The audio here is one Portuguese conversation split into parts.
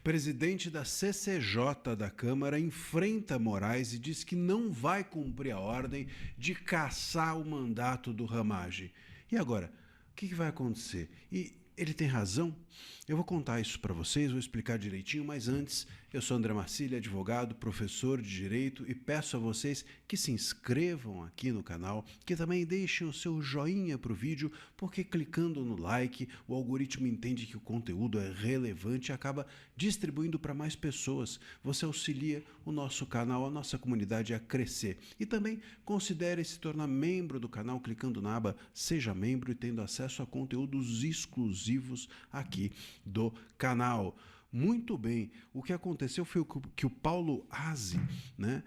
Presidente da CCJ da Câmara enfrenta Moraes e diz que não vai cumprir a ordem de cassar o mandato do Ramagem. E agora, o que vai acontecer? E ele tem razão? Eu vou contar isso para vocês, vou explicar direitinho, mas antes, eu sou André Marcília, advogado, professor de Direito, e peço a vocês que se inscrevam aqui no canal, que também deixem o seu joinha para o vídeo, porque clicando no like, o algoritmo entende que o conteúdo é relevante e acaba distribuindo para mais pessoas. Você auxilia o nosso canal, a nossa comunidade a crescer. E também considere se tornar membro do canal clicando na aba Seja Membro e tendo acesso a conteúdos exclusivos aqui do canal. Muito bem, o que aconteceu foi que o Paulo Aze, né,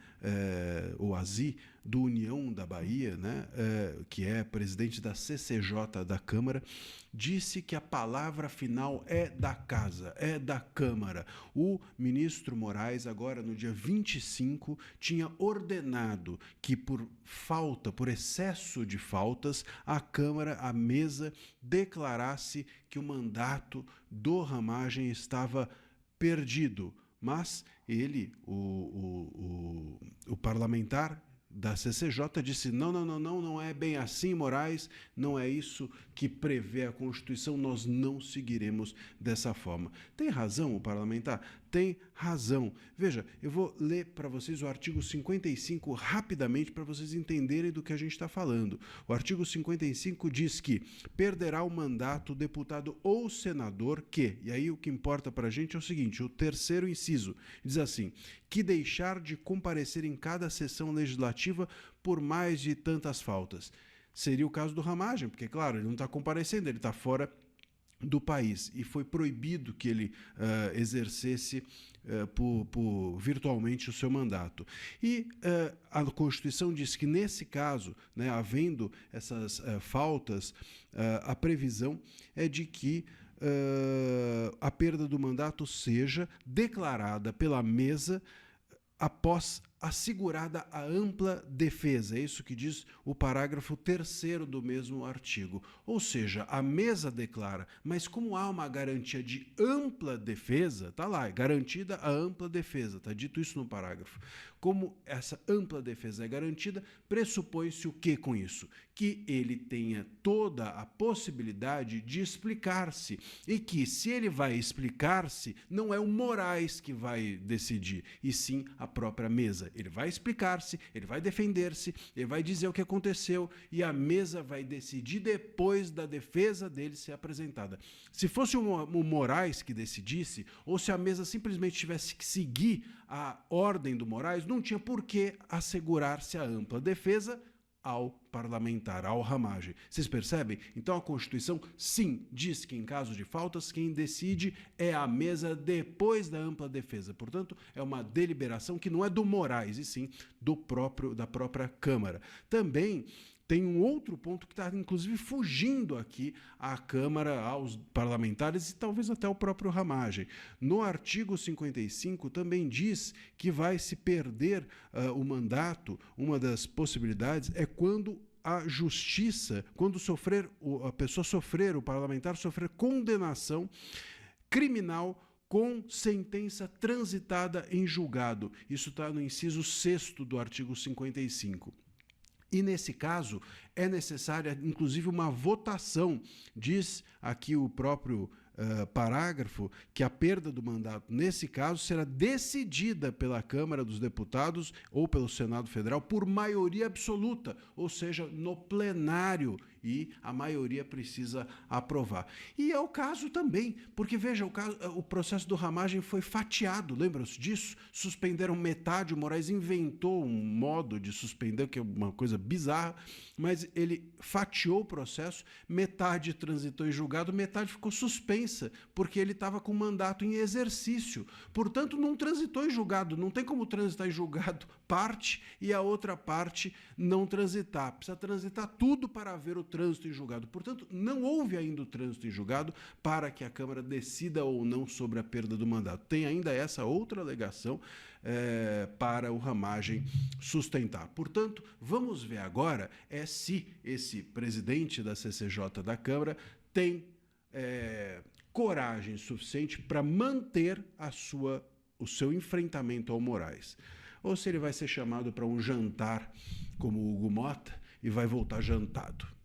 o Azi, do União da Bahia, né, que é presidente da CCJ da Câmara, disse que a palavra final é da casa, é da Câmara. O ministro Moraes, agora no dia 25, tinha ordenado que por excesso de faltas, a Câmara, a mesa, declarasse que o mandato do Ramagem estava perdido, mas ele, o parlamentar da CCJ disse, não é bem assim, Moraes, não é isso que prevê a Constituição, nós não seguiremos dessa forma. Tem razão o parlamentar? Tem razão. Veja, eu vou ler para vocês o artigo 55 rapidamente para vocês entenderem do que a gente está falando. O artigo 55 diz que perderá o mandato o deputado ou senador que, e aí o que importa para a gente é o seguinte, o terceiro inciso, diz assim, que deixar de comparecer em cada sessão legislativa por mais de tantas faltas. Seria o caso do Ramagem, porque, claro, ele não está comparecendo, ele está fora do país e foi proibido que ele exercesse virtualmente o seu mandato. E a Constituição diz que nesse caso, né, havendo essas faltas, a previsão é de que a perda do mandato seja declarada pela mesa após assegurada a ampla defesa. É isso que diz o parágrafo 3º do mesmo artigo. Ou seja, a mesa declara, mas como há uma garantia de ampla defesa, tá lá, é garantida a ampla defesa, tá dito isso no parágrafo. Como essa ampla defesa é garantida, pressupõe-se o que com isso? Que ele tenha toda a possibilidade de explicar-se e que, se ele vai explicar-se, não é o Moraes que vai decidir, e sim a própria mesa. Ele vai explicar-se, ele vai defender-se, ele vai dizer o que aconteceu e a mesa vai decidir depois da defesa dele ser apresentada. Se fosse o Moraes que decidisse, ou se a mesa simplesmente tivesse que seguir a ordem do Moraes, não tinha por que assegurar-se a ampla defesa ao parlamentar, ao Ramagem. Vocês percebem? Então a Constituição, sim, diz que em caso de faltas, quem decide é a mesa depois da ampla defesa. Portanto, é uma deliberação que não é do Moraes, e sim da própria Câmara. Também tem um outro ponto que está, inclusive, fugindo aqui à Câmara, aos parlamentares e talvez até ao próprio Ramagem. No artigo 55 também diz que vai se perder o mandato, uma das possibilidades é quando a justiça, quando a pessoa sofrer, o parlamentar sofrer condenação criminal com sentença transitada em julgado. Isso está no inciso 6º do artigo 55. E nesse caso é necessária inclusive uma votação. Diz aqui o próprio parágrafo que a perda do mandato nesse caso será decidida pela Câmara dos Deputados ou pelo Senado Federal por maioria absoluta, ou seja, no plenário, e a maioria precisa aprovar. E é o caso também, porque veja, o processo do Ramagem foi fatiado, lembram-se disso? Suspenderam metade, o Moraes inventou um modo de suspender, que é uma coisa bizarra, mas ele fatiou o processo, metade transitou em julgado, metade ficou suspensa, porque ele estava com mandato em exercício. Portanto, não transitou em julgado. Não tem como transitar em julgado parte e a outra parte não transitar. Precisa transitar tudo para haver o trânsito em julgado. Portanto, não houve ainda o trânsito em julgado para que a Câmara decida ou não sobre a perda do mandato. Tem ainda essa outra alegação para o Ramagem sustentar. Portanto, vamos ver agora se esse presidente da CCJ da Câmara tem coragem suficiente para manter o seu enfrentamento ao Moraes. Ou se ele vai ser chamado para um jantar como o Hugo Motta e vai voltar jantado.